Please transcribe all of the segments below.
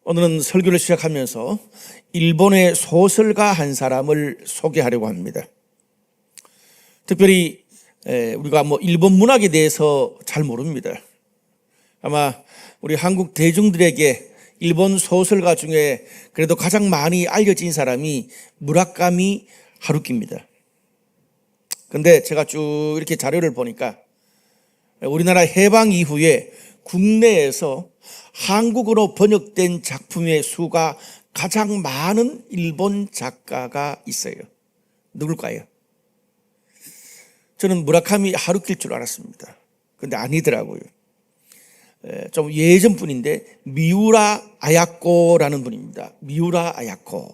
오늘은 설교를 시작하면서 일본의 소설가 한 사람을 소개하려고 합니다. 특별히 우리가 일본 문학에 대해서 잘 모릅니다. 아마 우리 한국 대중들에게 일본 소설가 중에 그래도 가장 많이 알려진 사람이 무라카미 하루키입니다. 근데 제가 쭉 이렇게 자료를 보니까 우리나라 해방 이후에 국내에서 한국어로 번역된 작품의 수가 가장 많은 일본 작가가 있어요. 누굴까요? 저는 무라카미 하루키일 줄 알았습니다. 근데 아니더라고요. 좀 예전 분인데 미우라 아야코라는 분입니다. 미우라 아야코.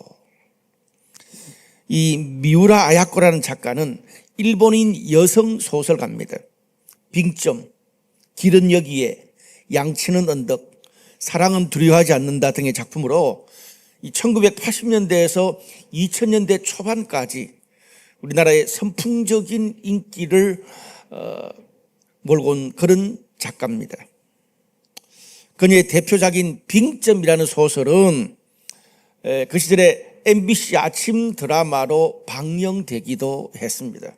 이 미우라 아야코라는 작가는 일본인 여성 소설가입니다. 빙점, 길은 여기에, 양치는 언덕, 사랑은 두려워하지 않는다 등의 작품으로 1980년대에서 2000년대 초반까지 우리나라의 선풍적인 인기를 몰고 온 그런 작가입니다. 그녀의 대표작인 빙점이라는 소설은 그 시절에 MBC 아침 드라마로 방영되기도 했습니다.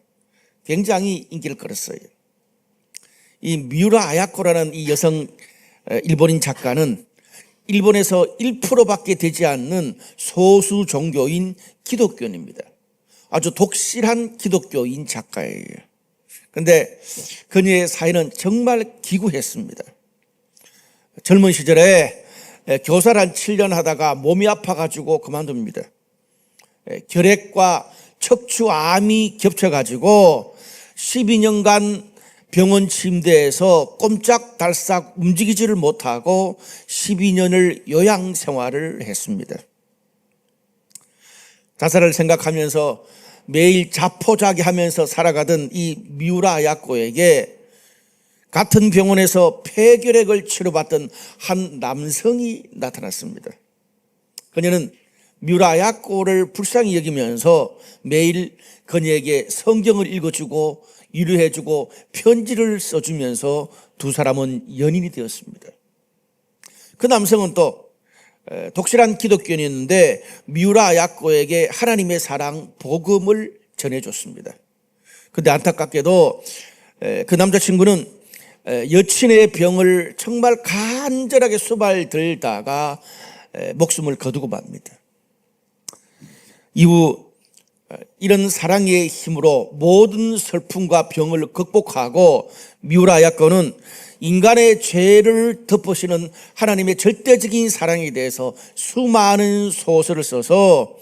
굉장히 인기를 끌었어요. 이 미우라 아야코라는 이 여성 일본인 작가는 일본에서 1%밖에 되지 않는 소수 종교인 기독교인입니다. 아주 독실한 기독교인 작가예요. 그런데 그녀의 사연은 정말 기구했습니다. 젊은 시절에 교사를 한 7년 하다가 몸이 아파가지고 그만둡니다. 결핵과 척추암이 겹쳐가지고 12년간 병원 침대에서 꼼짝달싹 움직이지를 못하고 12년을 요양 생활을 했습니다. 자살을 생각하면서 매일 자포자기하면서 살아가던 이 미우라 아야코에게 같은 병원에서 폐결핵을 치료받던 한 남성이 나타났습니다. 그녀는 미우라 아야코를 불쌍히 여기면서 매일 그녀에게 성경을 읽어주고 위로해주고 편지를 써주면서 두 사람은 연인이 되었습니다. 그 남성은 또 독실한 기독교인이었는데 미우라 아야코에게 하나님의 사랑, 복음을 전해줬습니다. 그런데 안타깝게도 그 남자친구는 여친의 병을 정말 간절하게 수발들다가 목숨을 거두고 맙니다. 이후 이런 사랑의 힘으로 모든 슬픔과 병을 극복하고 미우라 아야코는 인간의 죄를 덮으시는 하나님의 절대적인 사랑에 대해서 수많은 소설을 써서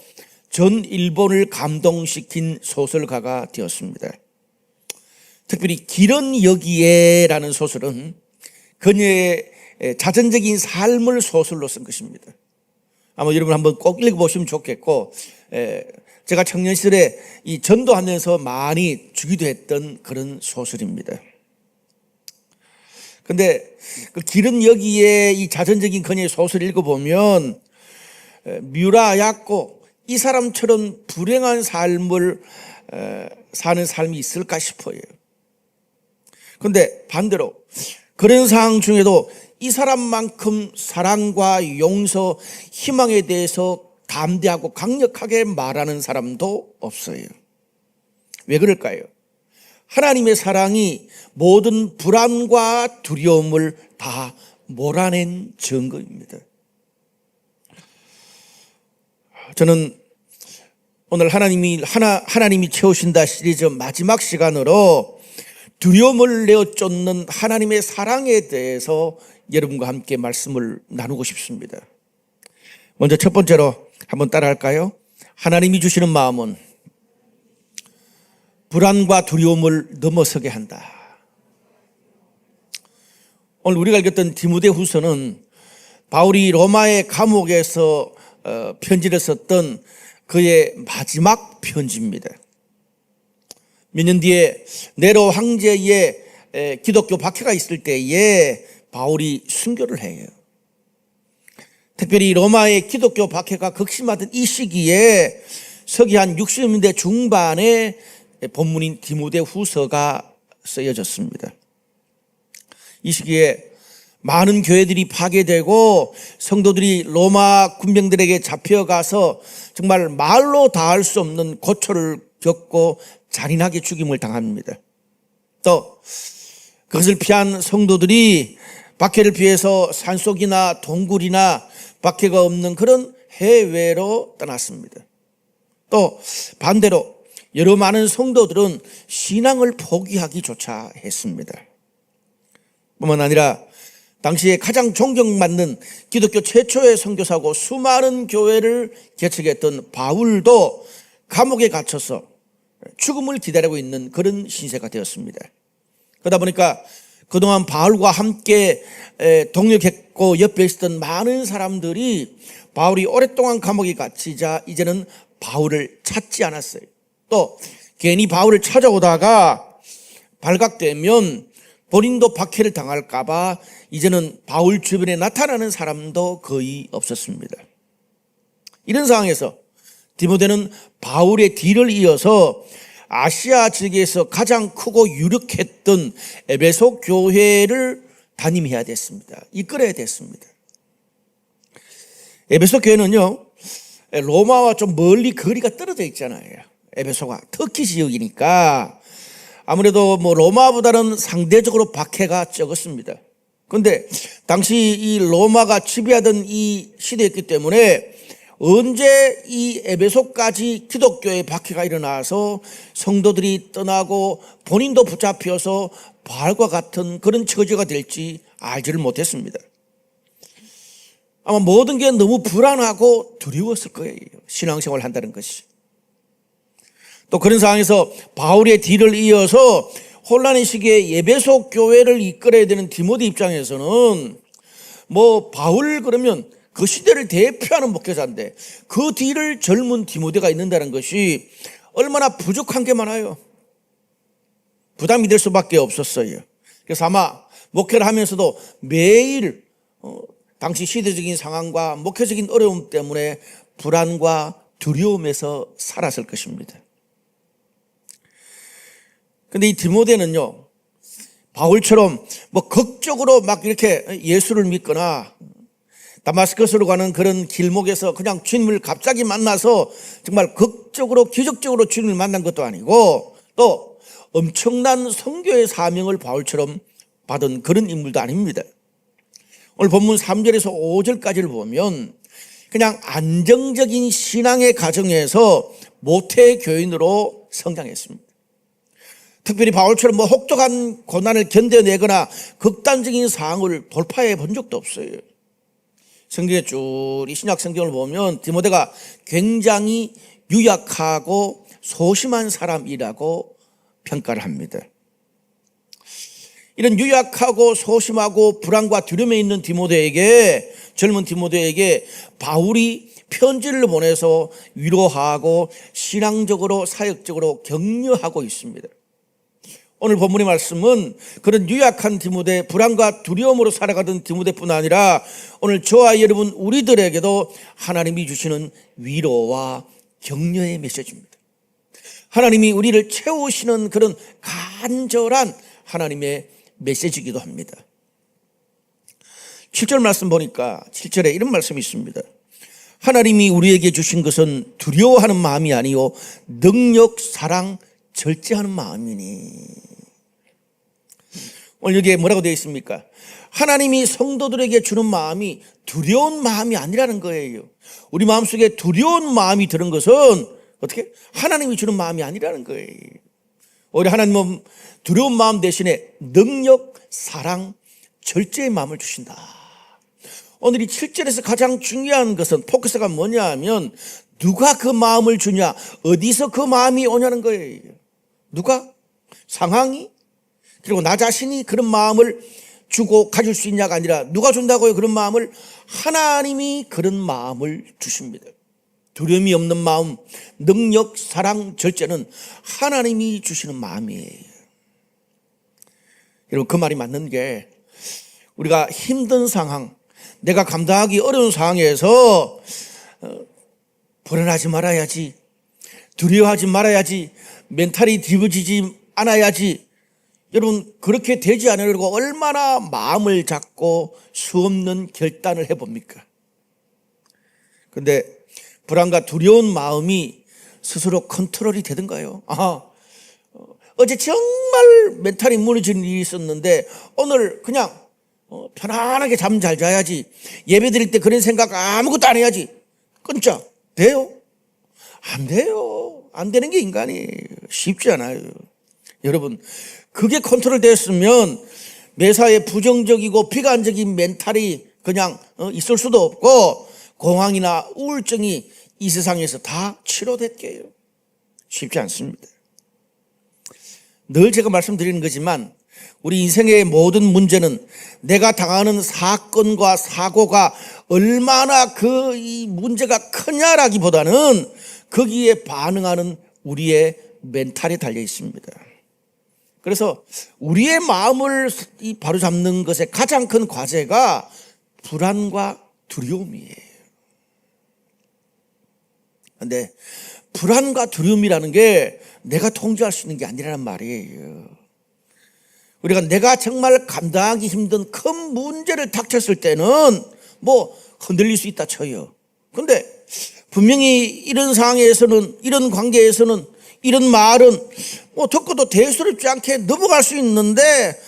전 일본을 감동시킨 소설가가 되었습니다. 특별히 길은 여기에라는 소설은 그녀의 자전적인 삶을 소설로 쓴 것입니다. 아마 여러분 한번 꼭 읽어보시면 좋겠고, 제가 청년 시절에 이 전도하면서 많이 주기도 했던 그런 소설입니다. 근데 그 길은 여기에 이 자전적인 그녀의 소설을 읽어보면 미우라 아야코 이 사람처럼 불행한 삶을 사는 삶이 있을까 싶어요. 그런데 반대로 그런 상황 중에도 이 사람만큼 사랑과 용서, 희망에 대해서 담대하고 강력하게 말하는 사람도 없어요. 왜 그럴까요? 하나님의 사랑이 모든 불안과 두려움을 다 몰아낸 증거입니다. 저는 오늘 하나님이 채우신다 시리즈 마지막 시간으로 두려움을 내어쫓는 하나님의 사랑에 대해서 여러분과 함께 말씀을 나누고 싶습니다. 먼저 첫 번째로 한번 따라할까요? 하나님이 주시는 마음은 불안과 두려움을 넘어서게 한다. 오늘 우리가 읽었던 디모데후서는 바울이 로마의 감옥에서 편지를 썼던 그의 마지막 편지입니다. 몇 년 뒤에 네로 황제의 기독교 박해가 있을 때에 바울이 순교를 해요. 특별히 로마의 기독교 박해가 극심하던 이 시기에 서기 한 60년대 중반에 본문인 디모데후서가 쓰여졌습니다. 이 시기에 많은 교회들이 파괴되고 성도들이 로마 군병들에게 잡혀가서 정말 말로 다할 수 없는 고초를 겪고 잔인하게 죽임을 당합니다. 또 그것을 피한 성도들이 박해를 피해서 산속이나 동굴이나 박해가 없는 그런 해외로 떠났습니다. 또 반대로 여러 많은 성도들은 신앙을 포기하기조차 했습니다. 뿐만 아니라 당시에 가장 존경받는 기독교 최초의 선교사고 수많은 교회를 개척했던 바울도 감옥에 갇혀서 죽음을 기다리고 있는 그런 신세가 되었습니다. 그러다 보니까 그동안 바울과 함께 동역했고 옆에 있었던 많은 사람들이 바울이 오랫동안 감옥에 갇히자 이제는 바울을 찾지 않았어요. 또 괜히 바울을 찾아오다가 발각되면 본인도 박해를 당할까 봐 이제는 바울 주변에 나타나는 사람도 거의 없었습니다. 이런 상황에서 디모데는 바울의 뒤를 이어서 아시아 지역에서 가장 크고 유력했던 에베소 교회를 담임해야 됐습니다. 이끌어야 됐습니다. 에베소 교회는요, 로마와 좀 멀리 거리가 떨어져 있잖아요. 에베소가 터키 지역이니까 아무래도 로마보다는 상대적으로 박해가 적었습니다. 그런데 당시 이 로마가 지배하던 이 시대였기 때문에 언제 이 에베소까지 기독교의 박해가 일어나서 성도들이 떠나고 본인도 붙잡혀서 바울과 같은 그런 처지가 될지 알지를 못했습니다. 아마 모든 게 너무 불안하고 두려웠을 거예요. 신앙생활을 한다는 것이. 또 그런 상황에서 바울의 뒤를 이어서 혼란의 시기에 에베소 교회를 이끌어야 되는 디모데 입장에서는 바울 그러면 그 시대를 대표하는 목회자인데 그 뒤를 젊은 디모데가 있는다는 것이 얼마나 부족한 게 많아요. 부담이 될 수밖에 없었어요. 그래서 아마 목회를 하면서도 매일 당시 시대적인 상황과 목회적인 어려움 때문에 불안과 두려움에서 살았을 것입니다. 근데 이 디모데는요, 바울처럼 극적으로 막 이렇게 예수를 믿거나 다마스커스로 가는 그런 길목에서 그냥 주님을 갑자기 만나서 정말 극적으로 기적적으로 주님을 만난 것도 아니고 또 엄청난 선교의 사명을 바울처럼 받은 그런 인물도 아닙니다. 오늘 본문 3절에서 5절까지를 보면 그냥 안정적인 신앙의 가정에서 모태 교인으로 성장했습니다. 특별히 바울처럼 혹독한 고난을 견뎌내거나 극단적인 상황을 돌파해 본 적도 없어요. 성경에 쭉 이 신약 성경을 보면 디모데가 굉장히 유약하고 소심한 사람이라고 평가를 합니다. 이런 유약하고 소심하고 불안과 두려움에 있는 디모데에게, 젊은 디모데에게 바울이 편지를 보내서 위로하고 신앙적으로 사역적으로 격려하고 있습니다. 오늘 본문의 말씀은 그런 유약한 디모데, 불안과 두려움으로 살아가던 디모데뿐 아니라 오늘 저와 여러분 우리들에게도 하나님이 주시는 위로와 격려의 메시지입니다. 하나님이 우리를 채우시는 그런 간절한 하나님의 메시지이기도 합니다. 7절 말씀 보니까 7절에 이런 말씀이 있습니다. 하나님이 우리에게 주신 것은 두려워하는 마음이 아니요 능력, 사랑, 절제하는 마음이니. 오늘 여기에 뭐라고 되어 있습니까? 하나님이 성도들에게 주는 마음이 두려운 마음이 아니라는 거예요. 우리 마음속에 두려운 마음이 드는 것은 어떻게? 하나님이 주는 마음이 아니라는 거예요. 오히려 하나님은 두려운 마음 대신에 능력, 사랑, 절제의 마음을 주신다. 오늘 이 7절에서 가장 중요한 것은 포커스가 뭐냐 하면 누가 그 마음을 주냐, 어디서 그 마음이 오냐는 거예요. 누가? 상황이? 그리고 나 자신이 그런 마음을 주고 가질 수 있냐가 아니라 누가 준다고요? 그런 마음을 하나님이 그런 마음을 주십니다. 두려움이 없는 마음, 능력, 사랑, 절제는 하나님이 주시는 마음이에요. 여러분 그 말이 맞는 게 우리가 힘든 상황, 내가 감당하기 어려운 상황에서 불안하지 말아야지, 두려워하지 말아야지, 멘탈이 뒤집어지지 않아야지 여러분, 그렇게 되지 않으려고 얼마나 마음을 잡고 수없는 결단을 해봅니까? 근데 불안과 두려운 마음이 스스로 컨트롤이 되던가요? 어제 정말 멘탈이 무너지는 일이 있었는데 오늘 그냥 편안하게 잠 잘 자야지, 예배 드릴 때 그런 생각 아무것도 안 해야지, 끊자. 돼요? 안 돼요. 안 되는 게 인간이 쉽지 않아요. 여러분, 그게 컨트롤 됐으면 매사에 부정적이고 비관적인 멘탈이 그냥 있을 수도 없고 공황이나 우울증이 이 세상에서 다 치료됐게요. 쉽지 않습니다. 늘 제가 말씀드리는 거지만 우리 인생의 모든 문제는 내가 당하는 사건과 사고가 얼마나 이 문제가 크냐라기보다는 거기에 반응하는 우리의 멘탈에 달려 있습니다. 그래서 우리의 마음을 바로잡는 것의 가장 큰 과제가 불안과 두려움이에요. 그런데 불안과 두려움이라는 게 내가 통제할 수 있는 게 아니라는 말이에요. 우리가 내가 정말 감당하기 힘든 큰 문제를 닥쳤을 때는 뭐 흔들릴 수 있다 쳐요. 그런데 분명히 이런 상황에서는, 이런 관계에서는 이런 말은 뭐 듣고도 대수롭지 않게 넘어갈 수 있는데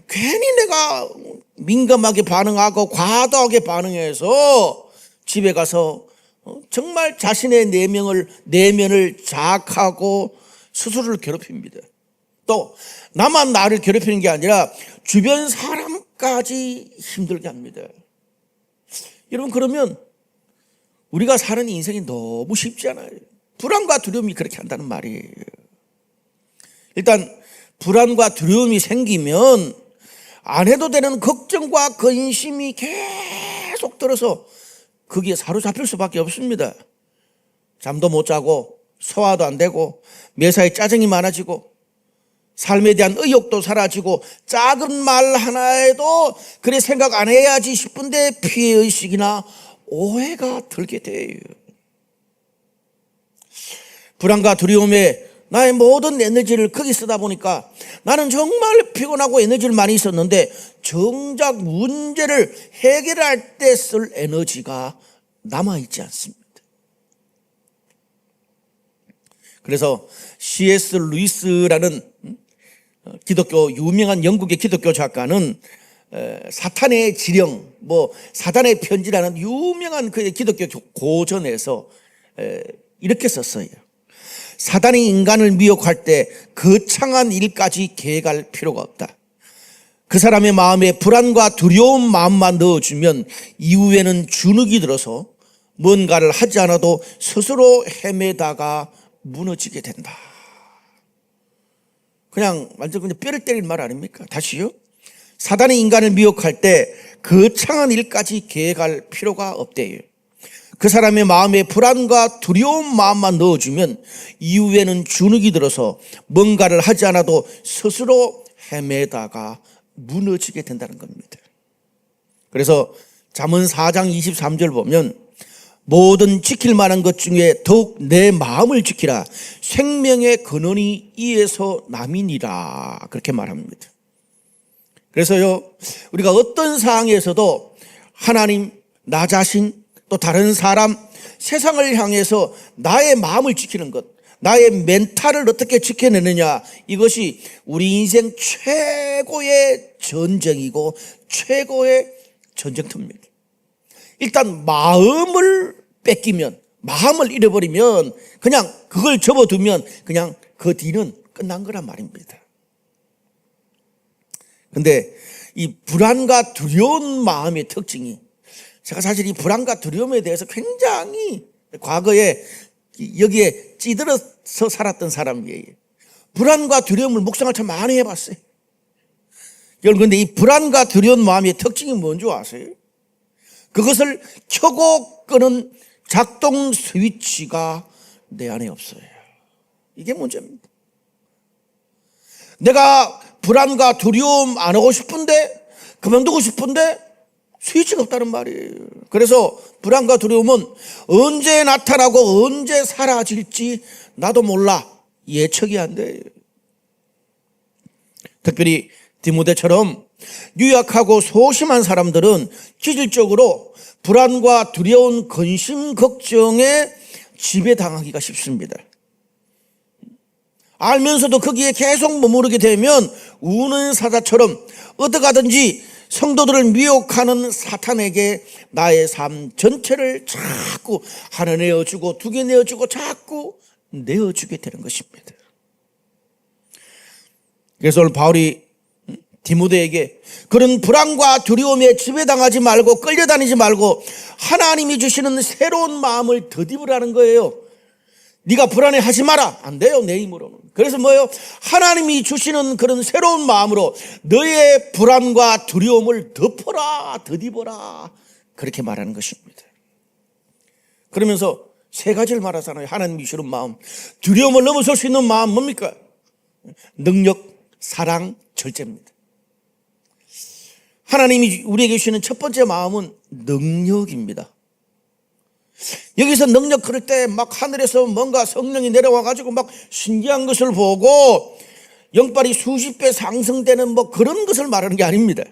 괜히 내가 민감하게 반응하고 과도하게 반응해서 집에 가서 정말 자신의 내면을 자학하고 스스로를 괴롭힙니다. 또 나만 나를 괴롭히는 게 아니라 주변 사람까지 힘들게 합니다. 여러분, 그러면 우리가 사는 인생이 너무 쉽지 않아요. 불안과 두려움이 그렇게 한다는 말이에요. 일단 불안과 두려움이 생기면 안 해도 되는 걱정과 근심이 계속 들어서 거기에 사로잡힐 수밖에 없습니다. 잠도 못 자고 소화도 안 되고 매사에 짜증이 많아지고 삶에 대한 의욕도 사라지고 작은 말 하나에도 그래 생각 안 해야지 싶은데 피해의식이나 오해가 들게 돼요. 불안과 두려움에 나의 모든 에너지를 거기 쓰다 보니까 나는 정말 피곤하고 에너지를 많이 썼는데 정작 문제를 해결할 때 쓸 에너지가 남아있지 않습니다. 그래서 C.S. 루이스라는 유명한 영국의 기독교 작가는 사탄의 지령, 사탄의 편지라는 유명한 그의 기독교 고전에서 이렇게 썼어요. 사단이 인간을 미혹할 때 거창한 일까지 계획할 필요가 없다. 그 사람의 마음에 불안과 두려운 마음만 넣어주면 이후에는 주눅이 들어서 뭔가를 하지 않아도 스스로 헤매다가 무너지게 된다. 완전 그냥 뼈를 때리는 말 아닙니까? 다시요. 사단이 인간을 미혹할 때 거창한 일까지 계획할 필요가 없대요. 그 사람의 마음에 불안과 두려운 마음만 넣어주면 이후에는 주눅이 들어서 뭔가를 하지 않아도 스스로 헤매다가 무너지게 된다는 겁니다. 그래서 잠언 4장 23절 보면 모든 지킬 만한 것 중에 더욱 내 마음을 지키라. 생명의 근원이 이에서 남이니라. 그렇게 말합니다. 그래서요, 우리가 어떤 상황에서도 하나님, 나 자신, 또 다른 사람, 세상을 향해서 나의 마음을 지키는 것, 나의 멘탈을 어떻게 지켜내느냐, 이것이 우리 인생 최고의 전쟁이고 최고의 전쟁터입니다. 일단 마음을 뺏기면, 마음을 잃어버리면, 그냥 그걸 접어두면 그냥 그 뒤는 끝난 거란 말입니다. 근데 이 불안과 두려운 마음의 특징이, 제가 사실 이 불안과 두려움에 대해서 굉장히 과거에 여기에 찌들어서 살았던 사람이에요. 불안과 두려움을 묵상을 참 많이 해봤어요. 여러분, 근데 이 불안과 두려운 마음의 특징이 뭔지 아세요? 그것을 켜고 끄는 작동 스위치가 내 안에 없어요. 이게 문제입니다. 내가 불안과 두려움 안 하고 싶은데, 그만두고 싶은데 스위치가 없다는 말이에요. 그래서 불안과 두려움은 언제 나타나고 언제 사라질지 나도 몰라. 예측이 안 돼요. 특별히 디모데처럼 유약하고 소심한 사람들은 기질적으로 불안과 두려운 근심 걱정에 지배당하기가 쉽습니다. 알면서도 거기에 계속 머무르게 되면 우는 사자처럼 어떡하든지 성도들을 미혹하는 사탄에게 나의 삶 전체를 자꾸 하나 내어주고 두 개 내어주고 자꾸 내어주게 되는 것입니다. 그래서 오늘 바울이 디모데에게 그런 불안과 두려움에 지배당하지 말고 끌려다니지 말고 하나님이 주시는 새로운 마음을 덧입으라는 거예요. 네가 불안해하지 마라. 안 돼요, 내 힘으로는. 그래서 뭐예요? 하나님이 주시는 그런 새로운 마음으로 너의 불안과 두려움을 덮어라, 덧입어라. 그렇게 말하는 것입니다. 그러면서 세 가지를 말하잖아요. 하나님이 주시는 마음. 두려움을 넘어설 수 있는 마음 뭡니까? 능력, 사랑, 절제입니다. 하나님이 우리에게 주시는 첫 번째 마음은 능력입니다. 여기서 능력 그럴 때 막 하늘에서 뭔가 성령이 내려와가지고 막 신기한 것을 보고 영빨이 수십 배 상승되는 뭐 그런 것을 말하는 게 아닙니다.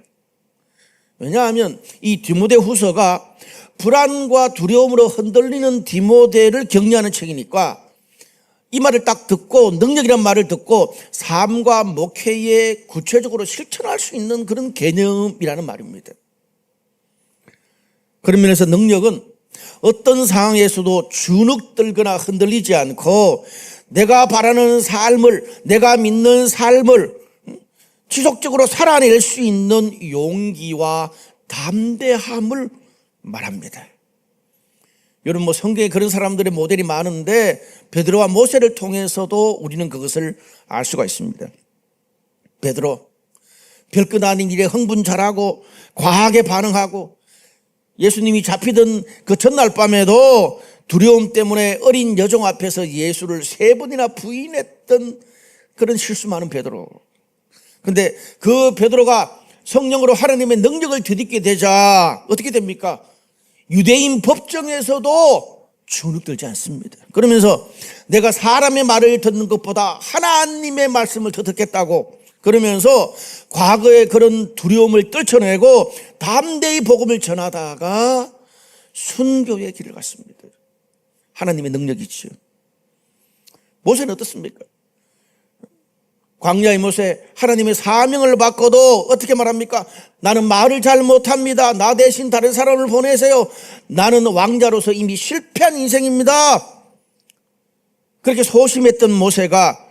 왜냐하면 이 디모데 후서가 불안과 두려움으로 흔들리는 디모데를 격려하는 책이니까 이 말을 딱 듣고 능력이란 말을 듣고 삶과 목회에 구체적으로 실천할 수 있는 그런 개념이라는 말입니다. 그런 면에서 능력은 어떤 상황에서도 주눅들거나 흔들리지 않고 내가 바라는 삶을, 내가 믿는 삶을 지속적으로 살아낼 수 있는 용기와 담대함을 말합니다. 여러분 뭐 성경에 그런 사람들의 모델이 많은데 베드로와 모세를 통해서도 우리는 그것을 알 수가 있습니다. 베드로 별것 아닌 일에 흥분 잘하고 과하게 반응하고 예수님이 잡히던 그 전날 밤에도 두려움 때문에 어린 여종 앞에서 예수를 3번이나 부인했던 그런 실수 많은 베드로. 근데 그 베드로가 성령으로 하나님의 능력을 덧입게 되자 어떻게 됩니까? 유대인 법정에서도 주눅들지 않습니다. 그러면서 내가 사람의 말을 듣는 것보다 하나님의 말씀을 더 듣겠다고 그러면서 과거의 그런 두려움을 떨쳐내고 담대히 복음을 전하다가 순교의 길을 갔습니다. 하나님의 능력이죠. 모세는 어떻습니까? 광야의 모세, 하나님의 사명을 받고도 어떻게 말합니까? 나는 말을 잘 못합니다. 나 대신 다른 사람을 보내세요. 나는 왕자로서 이미 실패한 인생입니다. 그렇게 소심했던 모세가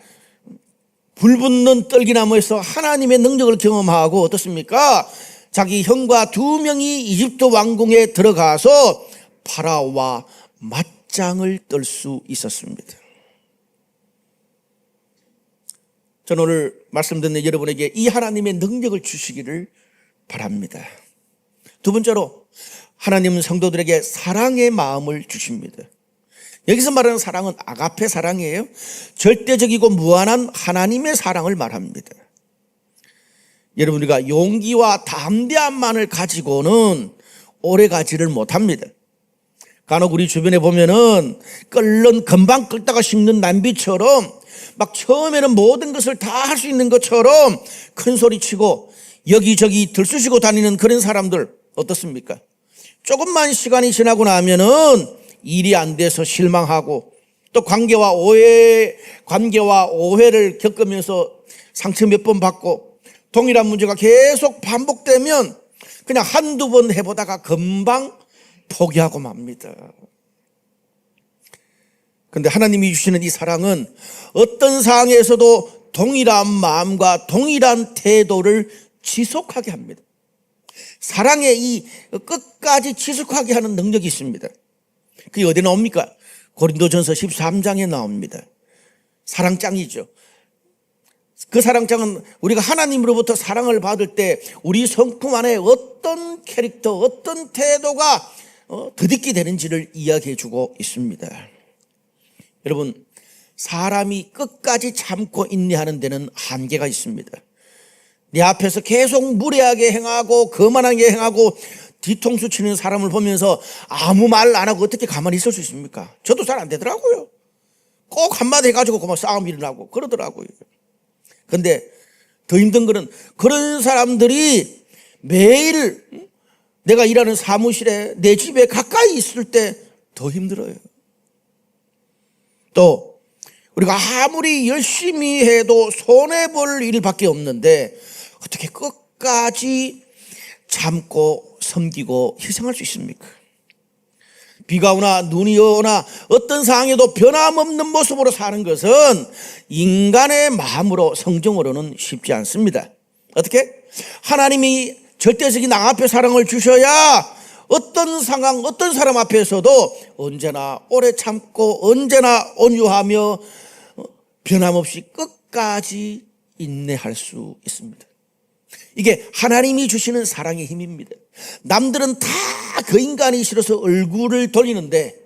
불붙는 떨기나무에서 하나님의 능력을 경험하고 어떻습니까? 자기 형과 2명이 이집트 왕궁에 들어가서 파라오와 맞짱을 떨 수 있었습니다. 저는 오늘 말씀 듣는 여러분에게 이 하나님의 능력을 주시기를 바랍니다. 두 번째로 하나님은 성도들에게 사랑의 마음을 주십니다. 여기서 말하는 사랑은 아가페 사랑이에요. 절대적이고 무한한 하나님의 사랑을 말합니다. 여러분 우리가 용기와 담대함만을 가지고는 오래 가지를 못합니다. 간혹 우리 주변에 보면은 금방 끓다가 식는 남비처럼 막 처음에는 모든 것을 다 할 수 있는 것처럼 큰 소리 치고 여기저기 들쑤시고 다니는 그런 사람들 어떻습니까? 조금만 시간이 지나고 나면은 일이 안 돼서 실망하고 또 관계와 오해를 겪으면서 상처 몇 번 받고 동일한 문제가 계속 반복되면 그냥 한두 번 해보다가 금방 포기하고 맙니다. 그런데 하나님이 주시는 이 사랑은 어떤 상황에서도 동일한 마음과 동일한 태도를 지속하게 합니다. 사랑의 이 끝까지 지속하게 하는 능력이 있습니다. 그게 어디 나옵니까? 고린도전서 13장에 나옵니다. 사랑장이죠. 그 사랑장은 우리가 하나님으로부터 사랑을 받을 때 우리 성품 안에 어떤 캐릭터, 어떤 태도가 덧입게 되는지를 이야기해 주고 있습니다. 여러분, 사람이 끝까지 참고 인내하는 데는 한계가 있습니다. 내 앞에서 계속 무례하게 행하고 거만하게 행하고 뒤통수 치는 사람을 보면서 아무 말 안 하고 어떻게 가만히 있을 수 있습니까? 저도 잘 안 되더라고요. 꼭 한마디 해가지고 그만 싸움이 일어나고 그러더라고요. 근데 더 힘든 거는 그런 사람들이 매일 내가 일하는 사무실에 내 집에 가까이 있을 때 더 힘들어요. 또 우리가 아무리 열심히 해도 손해볼 일밖에 없는데 어떻게 끝까지 참고 섬기고 희생할 수 있습니까? 비가 오나 눈이 오나 어떤 상황에도 변함없는 모습으로 사는 것은 인간의 마음으로 성정으로는 쉽지 않습니다. 어떻게? 하나님이 절대적인 낭앞에 사랑을 주셔야 어떤 상황, 어떤 사람 앞에서도 언제나 오래 참고 언제나 온유하며 변함없이 끝까지 인내할 수 있습니다. 이게 하나님이 주시는 사랑의 힘입니다. 남들은 다 그 인간이 싫어서 얼굴을 돌리는데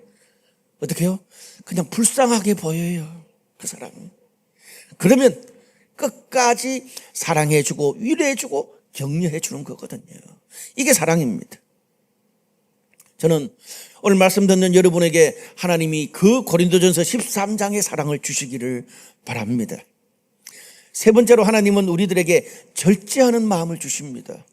어떻게 해요? 그냥 불쌍하게 보여요, 그 사람은. 그러면 끝까지 사랑해주고 위로해주고 격려해주는 거거든요. 이게 사랑입니다. 저는 오늘 말씀 듣는 여러분에게 하나님이 그 고린도전서 13장의 사랑을 주시기를 바랍니다. 세 번째로 하나님은 우리들에게 절제하는 마음을 주십니다.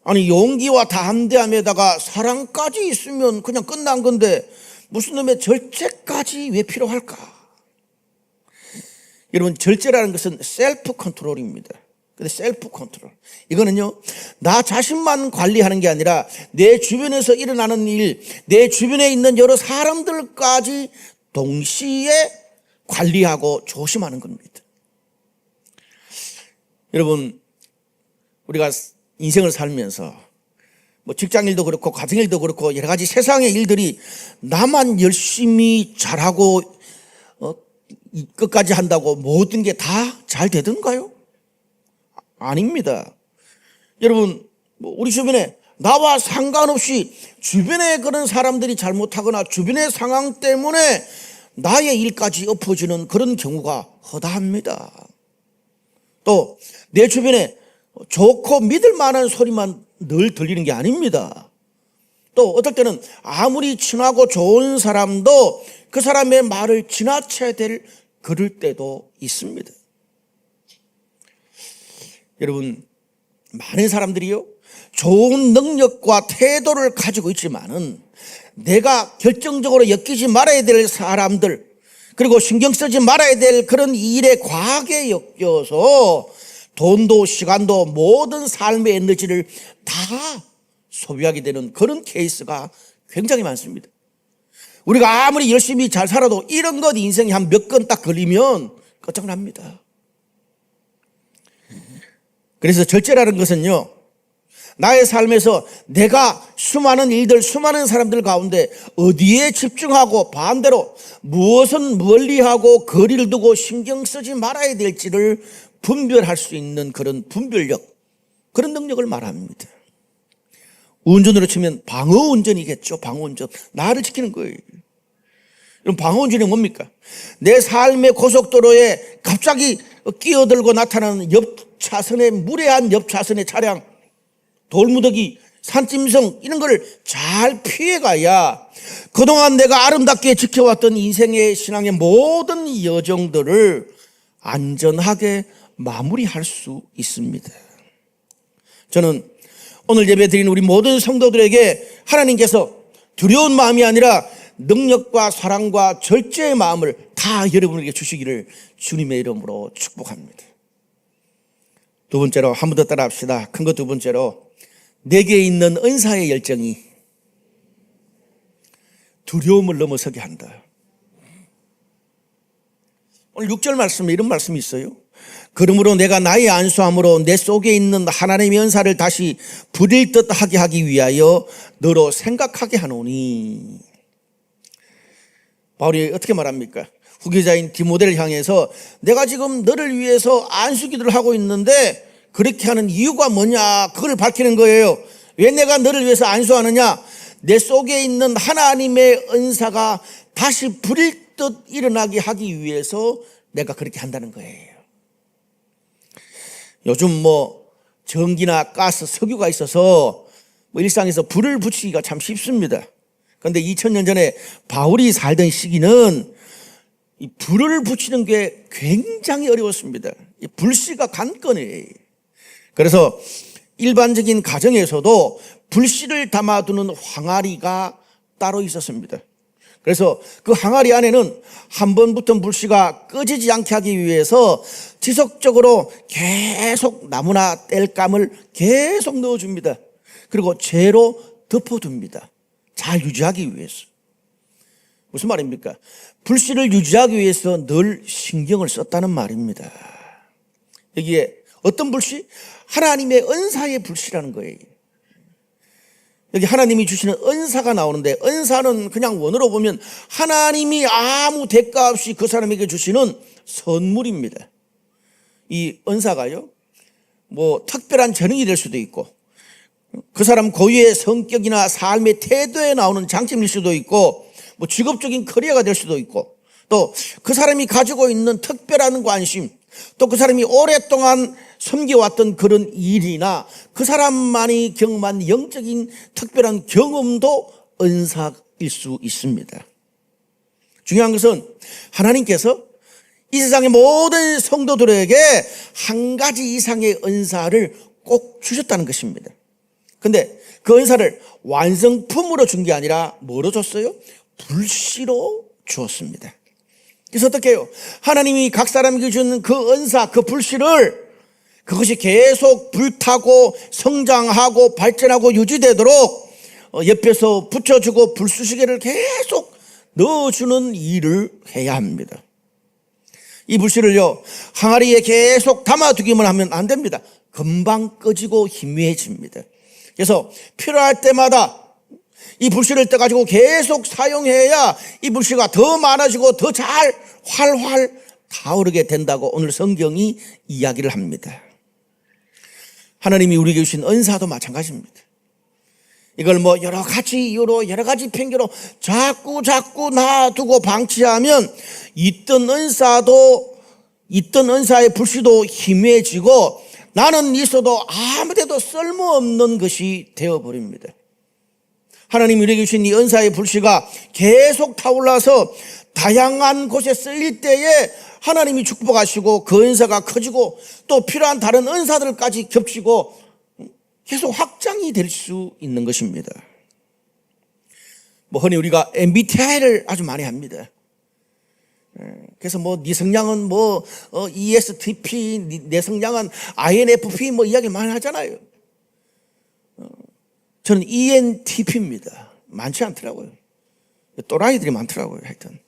아니, 용기와 담대함에다가 사랑까지 있으면 그냥 끝난 건데 무슨 놈의 절제까지 왜 필요할까? 여러분, 절제라는 것은 셀프 컨트롤입니다. 근데 셀프 컨트롤, 이거는요, 나 자신만 관리하는 게 아니라 내 주변에서 일어나는 일, 내 주변에 있는 여러 사람들까지 동시에 관리하고 조심하는 겁니다. 여러분, 우리가 인생을 살면서 뭐 직장일도 그렇고 가정일도 그렇고 여러 가지 세상의 일들이 나만 열심히 잘하고 끝까지 한다고 모든 게 다 잘 되던가요? 아닙니다. 여러분, 우리 주변에 나와 상관없이 주변에 그런 사람들이 잘못하거나 주변의 상황 때문에 나의 일까지 엎어지는 그런 경우가 허다합니다. 또 내 주변에 좋고 믿을 만한 소리만 늘 들리는 게 아닙니다. 또 어떨 때는 아무리 친하고 좋은 사람도 그 사람의 말을 지나쳐야 될 그럴 때도 있습니다. 여러분, 많은 사람들이요, 좋은 능력과 태도를 가지고 있지만은 내가 결정적으로 엮이지 말아야 될 사람들, 그리고 신경 쓰지 말아야 될 그런 일에 과하게 엮여서 돈도 시간도 모든 삶의 에너지를 다 소비하게 되는 그런 케이스가 굉장히 많습니다. 우리가 아무리 열심히 잘 살아도 이런 것 인생이 한 몇 건 딱 걸리면 끝장납니다. 그래서 절제라는 것은요, 나의 삶에서 내가 수많은 일들, 수많은 사람들 가운데 어디에 집중하고 반대로 무엇은 멀리하고 거리를 두고 신경 쓰지 말아야 될지를 분별할 수 있는 그런 분별력, 그런 능력을 말합니다. 운전으로 치면 방어운전이겠죠. 방어운전, 나를 지키는 거예요. 그럼 방어운전이 뭡니까? 내 삶의 고속도로에 갑자기 끼어들고 나타나는 옆 차선의 무례한 옆 차선의 차량, 돌무더기, 산짐승, 이런 걸 잘 피해가야 그동안 내가 아름답게 지켜왔던 인생의 신앙의 모든 여정들을 안전하게 마무리할 수 있습니다. 저는 오늘 예배 드린 우리 모든 성도들에게 하나님께서 두려운 마음이 아니라 능력과 사랑과 절제의 마음을 다 여러분에게 주시기를 주님의 이름으로 축복합니다. 두 번째로, 한 번 더 따라 합시다. 큰 거 두 번째로, 내게 있는 은사의 열정이 두려움을 넘어서게 한다. 오늘 6절 말씀에 이런 말씀이 있어요. 그러므로 내가 나의 안수함으로 내 속에 있는 하나님의 은사를 다시 부릴 듯 하게 하기 위하여 너로 생각하게 하노니. 바울이 어떻게 말합니까? 후계자인 디모데를 향해서 내가 지금 너를 위해서 안수기도를 하고 있는데 그렇게 하는 이유가 뭐냐, 그걸 밝히는 거예요. 왜 내가 너를 위해서 안수하느냐? 내 속에 있는 하나님의 은사가 다시 부릴 듯 일어나게 하기 위해서 내가 그렇게 한다는 거예요. 요즘 뭐 전기나 가스, 석유가 있어서 뭐 일상에서 불을 붙이기가 참 쉽습니다. 그런데 2000년 전에 바울이 살던 시기는 이 불을 붙이는 게 굉장히 어려웠습니다. 이 불씨가 관건이에요. 그래서 일반적인 가정에서도 불씨를 담아두는 항아리가 따로 있었습니다. 그래서 그 항아리 안에는 한 번 붙은 불씨가 꺼지지 않게 하기 위해서 지속적으로 계속 나무나 땔감을 계속 넣어줍니다. 그리고 재로 덮어둡니다. 잘 유지하기 위해서. 무슨 말입니까? 불씨를 유지하기 위해서 늘 신경을 썼다는 말입니다. 여기에 어떤 불씨? 하나님의 은사의 불씨라는 거예요. 여기 하나님이 주시는 은사가 나오는데, 은사는 그냥 원어로 보면 하나님이 아무 대가 없이 그 사람에게 주시는 선물입니다. 이 은사가요, 뭐 특별한 재능이 될 수도 있고, 그 사람 고유의 성격이나 삶의 태도에 나오는 장점일 수도 있고, 뭐 직업적인 커리어가 될 수도 있고, 또 그 사람이 가지고 있는 특별한 관심, 또 그 사람이 오랫동안 섬겨왔던 그런 일이나 그 사람만이 경험한 영적인 특별한 경험도 은사일 수 있습니다. 중요한 것은 하나님께서 이 세상의 모든 성도들에게 한 가지 이상의 은사를 꼭 주셨다는 것입니다. 근데 그 은사를 완성품으로 준 게 아니라 뭐로 줬어요? 불씨로 주었습니다. 그래서 어떻게 해요? 하나님이 각 사람에게 주는 그 은사, 그 불씨를 그것이 계속 불타고 성장하고 발전하고 유지되도록 옆에서 붙여주고 불쑤시개를 계속 넣어주는 일을 해야 합니다. 이 불씨를요, 항아리에 계속 담아두기만 하면 안 됩니다. 금방 꺼지고 희미해집니다. 그래서 필요할 때마다 이 불씨를 떠가지고 계속 사용해야 이 불씨가 더 많아지고 더 잘 활활 타오르게 된다고 오늘 성경이 이야기를 합니다. 하나님이 우리에게 주신 은사도 마찬가지입니다. 이걸 뭐 여러 가지 이유로 여러 가지 핑계로 자꾸 놔두고 방치하면 있던 은사의 불씨도 희미해지고 나는 있어도 아무데도 쓸모없는 것이 되어버립니다. 하나님이 우리에게 주신 이 은사의 불씨가 계속 타올라서 다양한 곳에 쓰일 때에 하나님이 축복하시고 그 은사가 커지고 또 필요한 다른 은사들까지 겹치고 계속 확장이 될 수 있는 것입니다. 뭐 흔히 우리가 MBTI를 아주 많이 합니다. 그래서 뭐 네 성향은 뭐 ESTP, 내 성향은 INFP 뭐 이야기 많이 하잖아요. 저는 ENTP입니다. 많지 않더라고요. 또라이들이 많더라고요. 하여튼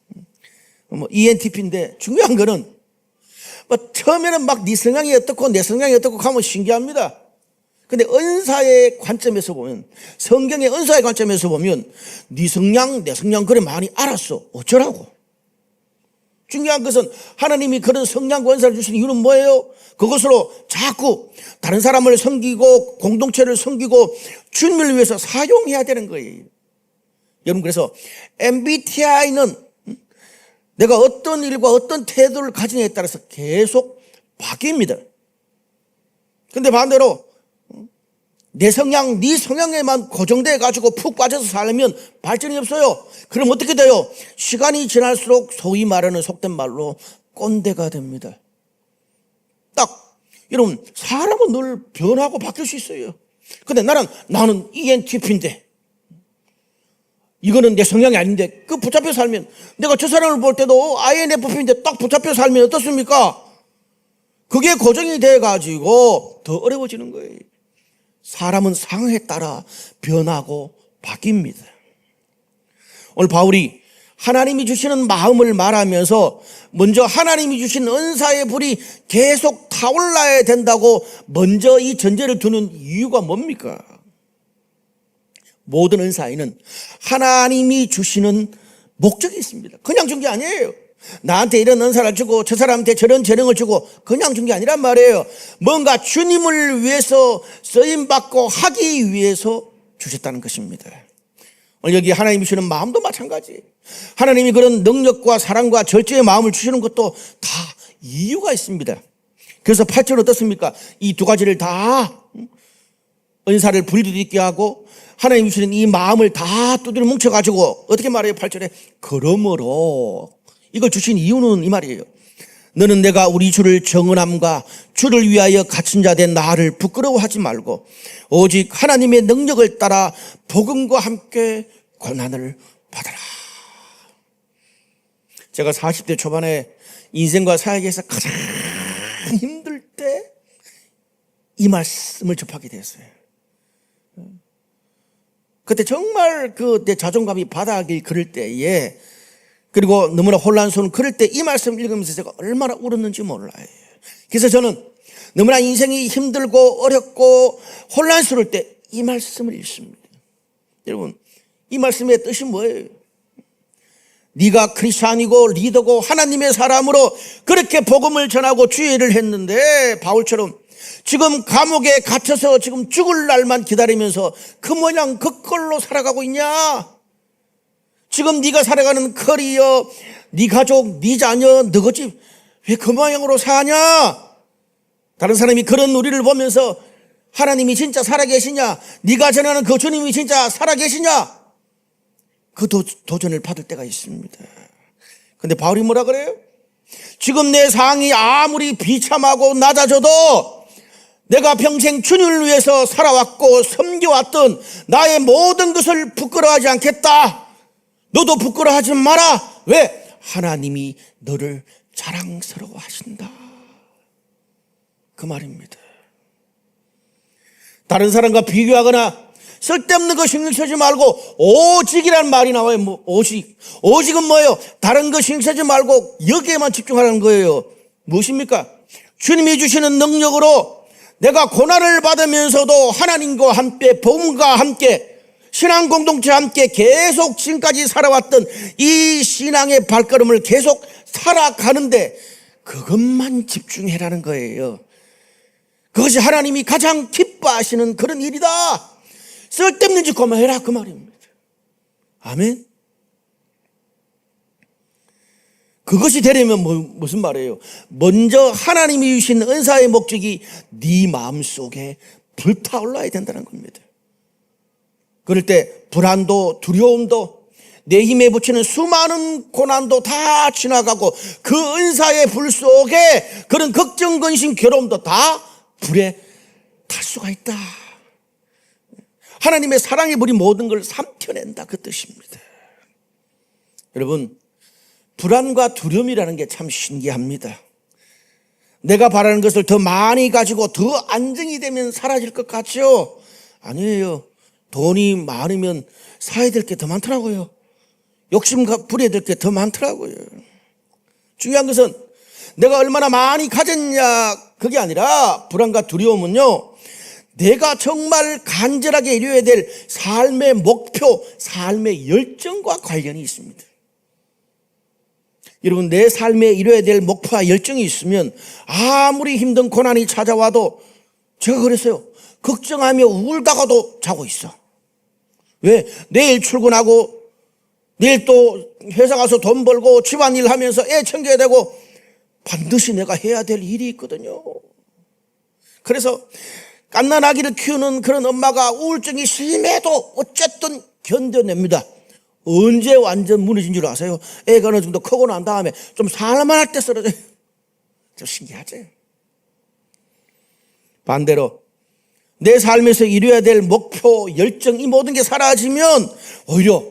뭐 ENTP인데 중요한 거는 뭐 처음에는 막 네 성향이 어떻고 내 성향이 어떻고 하면 신기합니다. 근데 은사의 관점에서 보면, 성경의 은사의 관점에서 보면 네 성향 내 성향 그래 많이 알았어. 어쩌라고. 중요한 것은 하나님이 그런 성향과 은사를 주신 이유는 뭐예요? 그것으로 자꾸 다른 사람을 섬기고 공동체를 섬기고 주님을 위해서 사용해야 되는 거예요. 여러분, 그래서 MBTI는 내가 어떤 일과 어떤 태도를 가지냐에 따라서 계속 바뀝니다. 근데 반대로 내 성향, 네 성향에만 고정돼 가지고 푹 빠져서 살면 발전이 없어요. 그럼 어떻게 돼요? 시간이 지날수록 소위 말하는 속된 말로 꼰대가 됩니다. 딱 여러분, 사람은 늘 변하고 바뀔 수 있어요. 근데 나는 ENTP인데 이거는 내 성향이 아닌데 그 붙잡혀 살면, 내가 저 사람을 볼 때도 INFP인데 딱 붙잡혀 살면 어떻습니까? 그게 고정이 돼 가지고 더 어려워지는 거예요. 사람은 상황에 따라 변하고 바뀝니다. 오늘 바울이 하나님이 주시는 마음을 말하면서 먼저 하나님이 주신 은사의 불이 계속 타올라야 된다고 먼저 이 전제를 두는 이유가 뭡니까? 모든 은사에는 하나님이 주시는 목적이 있습니다. 그냥 준 게 아니에요. 나한테 이런 은사를 주고 저 사람한테 저런 재능을 주고 그냥 준 게 아니란 말이에요. 뭔가 주님을 위해서 쓰임받고 하기 위해서 주셨다는 것입니다. 오늘 여기 하나님이 주시는 마음도 마찬가지. 하나님이 그런 능력과 사랑과 절제의 마음을 주시는 것도 다 이유가 있습니다. 그래서 8절 어떻습니까? 이 두 가지를 다 은사를 분리되게 하고 하나님이 주시는 이 마음을 다 두드려 뭉쳐가지고 어떻게 말해요? 8절에 그러므로, 이걸 주신 이유는 이 말이에요. 너는 내가 우리 주를 정언함과 주를 위하여 갇힌 자 된 나를 부끄러워하지 말고 오직 하나님의 능력을 따라 복음과 함께 고난을 받아라. 제가 40대 초반에 인생과 사역에서 가장 힘들 때 이 말씀을 접하게 됐어요. 그때 정말 내 자존감이 바닥이 그럴 때에, 그리고 너무나 혼란스러운 그럴 때 이 말씀 읽으면서 제가 얼마나 울었는지 몰라요. 그래서 저는 너무나 인생이 힘들고 어렵고 혼란스러울 때 이 말씀을 읽습니다. 여러분, 이 말씀의 뜻이 뭐예요? 네가 크리스찬이고 리더고 하나님의 사람으로 그렇게 복음을 전하고 주의 일을 했는데 바울처럼 지금 감옥에 갇혀서 지금 죽을 날만 기다리면서 그 모양 그 꼴로 살아가고 있냐? 지금 네가 살아가는 커리어, 네 가족, 네 자녀, 너희 집 왜 그 모양으로 사냐? 다른 사람이 그런 우리를 보면서 하나님이 진짜 살아계시냐? 네가 전하는 그 주님이 진짜 살아계시냐? 그 도전을 받을 때가 있습니다. 근데 바울이 뭐라 그래요? 지금 내 상이 아무리 비참하고 낮아져도 내가 평생 주님을 위해서 살아왔고 섬겨왔던 나의 모든 것을 부끄러워하지 않겠다. 너도 부끄러워하지 마라. 왜? 하나님이 너를 자랑스러워 하신다. 그 말입니다. 다른 사람과 비교하거나 쓸데없는 거 신경 쓰지 말고 오직이라는 말이 나와요. 오직은 뭐예요? 다른 거 신경 쓰지 말고 여기에만 집중하라는 거예요. 무엇입니까? 주님이 주시는 능력으로 내가 고난을 받으면서도 하나님과 함께 복음과 함께 신앙 공동체와 함께 계속 지금까지 살아왔던 이 신앙의 발걸음을 계속 살아가는데 그것만 집중해라는 거예요. 그것이 하나님이 가장 기뻐하시는 그런 일이다. 쓸데없는 짓 그만해라 그 말입니다. 아멘. 그것이 되려면 무슨 말이에요? 먼저 하나님이 주신 은사의 목적이 네 마음속에 불타올라야 된다는 겁니다. 그럴 때 불안도 두려움도 내 힘에 붙이는 수많은 고난도 다 지나가고 그 은사의 불 속에 그런 걱정, 근심, 괴로움도 다 불에 탈 수가 있다. 하나님의 사랑의 불이 모든 걸 삼켜낸다 그 뜻입니다. 여러분, 불안과 두려움이라는 게 참 신기합니다. 내가 바라는 것을 더 많이 가지고 더 안정이 되면 사라질 것 같죠? 아니에요. 돈이 많으면 사야 될 게 더 많더라고요. 욕심과 부려야 될 게 더 많더라고요. 중요한 것은 내가 얼마나 많이 가졌냐 그게 아니라 불안과 두려움은요, 내가 정말 간절하게 이루어야 될 삶의 목표, 삶의 열정과 관련이 있습니다. 여러분, 내 삶에 이루어야 될 목표와 열정이 있으면 아무리 힘든 고난이 찾아와도 제가 그랬어요. 걱정하며 울다가도 자고 있어. 왜? 내일 출근하고 내일 또 회사 가서 돈 벌고 집안일 하면서 애 챙겨야 되고 반드시 내가 해야 될 일이 있거든요. 그래서 갓난아기를 키우는 그런 엄마가 우울증이 심해도 어쨌든 견뎌냅니다. 언제 완전 무너진 줄 아세요? 애가 어느 정도 크고 난 다음에 좀 살만할 때 쓰러져요. 좀 신기하지? 반대로 내 삶에서 이루어야 될 목표, 열정 이 모든 게 사라지면 오히려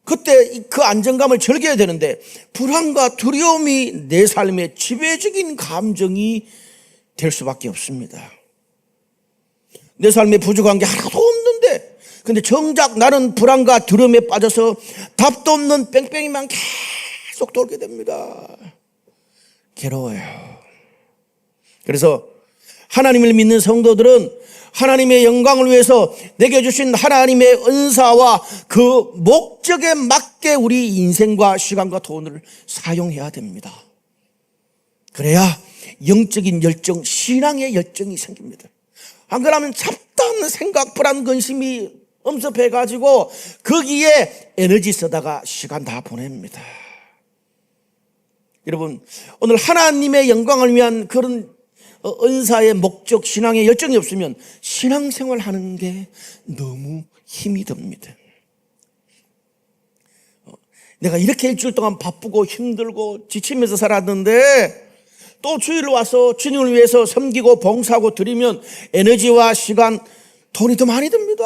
그때 그 안정감을 즐겨야 되는데 불안과 두려움이 내 삶의 지배적인 감정이 될 수밖에 없습니다. 내 삶에 부족한 게 하나도 없는데 근데 정작 나는 불안과 두려움에 빠져서 답도 없는 뺑뺑이만 계속 돌게 됩니다. 괴로워요. 그래서 하나님을 믿는 성도들은 하나님의 영광을 위해서 내게 주신 하나님의 은사와 그 목적에 맞게 우리 인생과 시간과 돈을 사용해야 됩니다. 그래야 영적인 열정, 신앙의 열정이 생깁니다. 안 그러면 잡다한 생각, 불안, 근심이 엄습해가지고 거기에 에너지 쓰다가 시간 다 보냅니다. 여러분, 오늘 하나님의 영광을 위한 그런 은사의 목적, 신앙의 열정이 없으면 신앙생활 하는 게 너무 힘이 듭니다. 내가 이렇게 일주일 동안 바쁘고 힘들고 지치면서 살았는데 또 주일로 와서 주님을 위해서 섬기고 봉사하고 드리면 에너지와 시간, 돈이 더 많이 듭니다.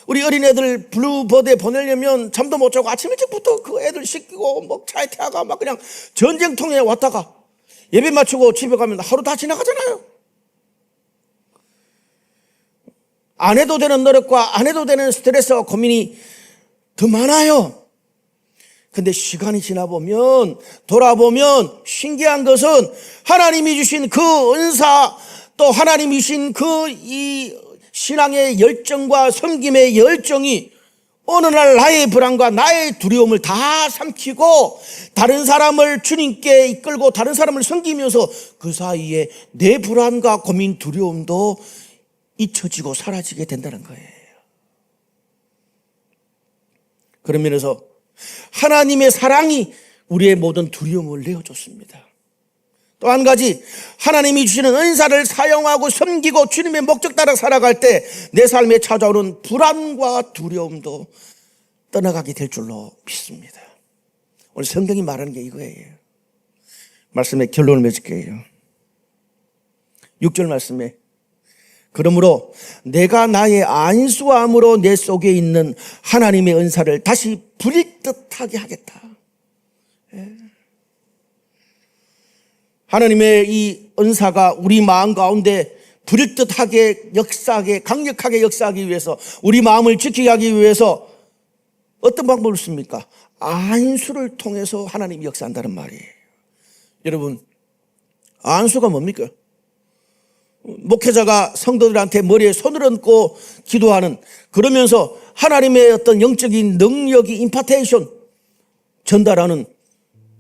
우리 어린애들 블루버드에 보내려면 잠도 못 자고 아침 일찍부터 그 애들 씻기고 뭐 차에 태워가 막 그냥 전쟁통에 왔다가 예배 마치고 집에 가면 하루 다 지나가잖아요. 안 해도 되는 노력과 안 해도 되는 스트레스와 고민이 더 많아요. 근데 시간이 지나보면 돌아보면 신기한 것은 하나님이 주신 그 은사 또 하나님이 주신 그 이 신앙의 열정과 섬김의 열정이 어느 날 나의 불안과 나의 두려움을 다 삼키고 다른 사람을 주님께 이끌고 다른 사람을 섬기면서 그 사이에 내 불안과 고민 두려움도 잊혀지고 사라지게 된다는 거예요. 그런 면에서 하나님의 사랑이 우리의 모든 두려움을 내어줬습니다. 또 한 가지, 하나님이 주시는 은사를 사용하고 섬기고 주님의 목적 따라 살아갈 때 내 삶에 찾아오는 불안과 두려움도 떠나가게 될 줄로 믿습니다. 오늘 성경이 말하는 게 이거예요. 말씀의 결론을 맺을게요. 6절 말씀에 그러므로 내가 나의 안수함으로 내 속에 있는 하나님의 은사를 다시 부릴 듯하게 하겠다. 하나님의 이 은사가 우리 마음 가운데 부릴 듯하게 역사하게 강력하게 역사하기 위해서 우리 마음을 지키게 하기 위해서 어떤 방법을 씁니까? 안수를 통해서 하나님이 역사한다는 말이에요. 여러분, 안수가 뭡니까? 목회자가 성도들한테 머리에 손을 얹고 기도하는, 그러면서 하나님의 어떤 영적인 능력이 임파테이션 전달하는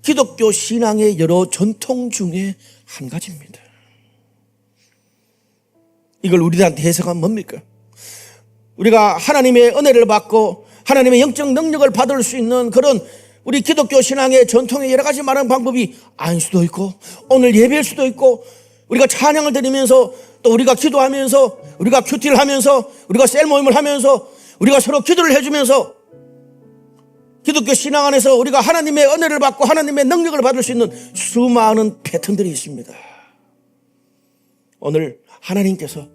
기독교 신앙의 여러 전통 중에 한 가지입니다. 이걸 우리들한테 해석하면 뭡니까? 우리가 하나님의 은혜를 받고 하나님의 영적 능력을 받을 수 있는 그런 우리 기독교 신앙의 전통의 여러 가지 많은 방법이 안수도 있고 오늘 예배일 수도 있고 우리가 찬양을 드리면서 또 우리가 기도하면서 우리가 큐티를 하면서 우리가 셀 모임을 하면서 우리가 서로 기도를 해주면서 기독교 신앙 안에서 우리가 하나님의 은혜를 받고 하나님의 능력을 받을 수 있는 수많은 패턴들이 있습니다. 오늘 하나님께서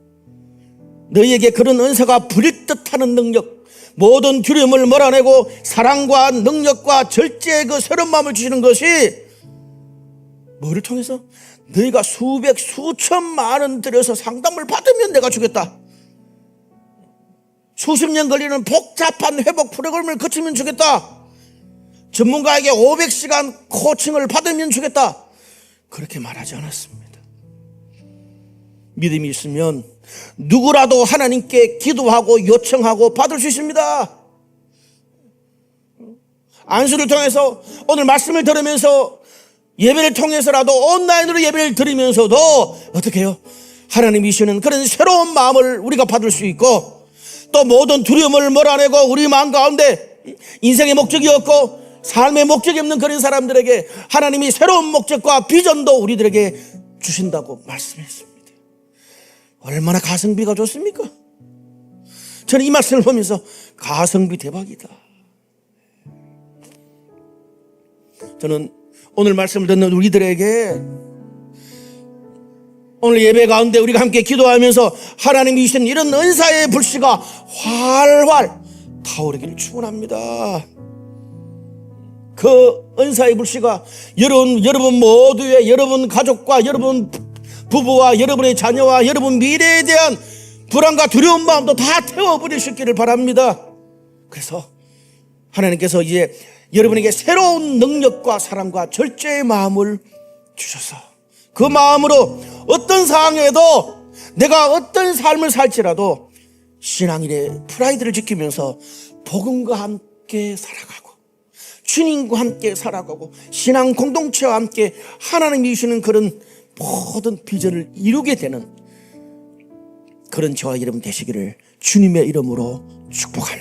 너희에게 그런 은사가 부릴 듯하는 능력, 모든 두려움을 몰아내고 사랑과 능력과 절제의 그 새로운 마음을 주시는 것이 뭐를 통해서? 너희가 수백 수천만 원 들여서 상담을 받으면 내가 주겠다. 수십 년 걸리는 복잡한 회복 프로그램을 거치면 주겠다. 전문가에게 500시간 코칭을 받으면 주겠다. 그렇게 말하지 않았습니다. 믿음이 있으면 누구라도 하나님께 기도하고 요청하고 받을 수 있습니다. 안수를 통해서 오늘 말씀을 들으면서 예배를 통해서라도 온라인으로 예배를 드리면서도 어떻게 해요? 하나님이 주시는 그런 새로운 마음을 우리가 받을 수 있고 또 모든 두려움을 몰아내고 우리 마음 가운데 인생의 목적이 없고 삶의 목적이 없는 그런 사람들에게 하나님이 새로운 목적과 비전도 우리들에게 주신다고 말씀했습니다. 얼마나 가성비가 좋습니까? 저는 이 말씀을 보면서 가성비 대박이다. 저는 오늘 말씀을 듣는 우리들에게 오늘 예배 가운데 우리가 함께 기도하면서 하나님이 주신 이런 은사의 불씨가 활활 타오르기를 축원합니다. 그 은사의 불씨가 여러분 모두의 여러분 가족과 여러분 부부와 여러분의 자녀와 여러분 미래에 대한 불안과 두려운 마음도 다 태워버리시기를 바랍니다. 그래서 하나님께서 이제 여러분에게 새로운 능력과 사랑과 절제의 마음을 주셔서 그 마음으로 어떤 상황에도 내가 어떤 삶을 살지라도 신앙인의 프라이드를 지키면서 복음과 함께 살아가고 주님과 함께 살아가고 신앙 공동체와 함께 하나님이 주시는 그런 모든 비전을 이루게 되는 그런 저와 여러분 되시기를 주님의 이름으로 축복합니다.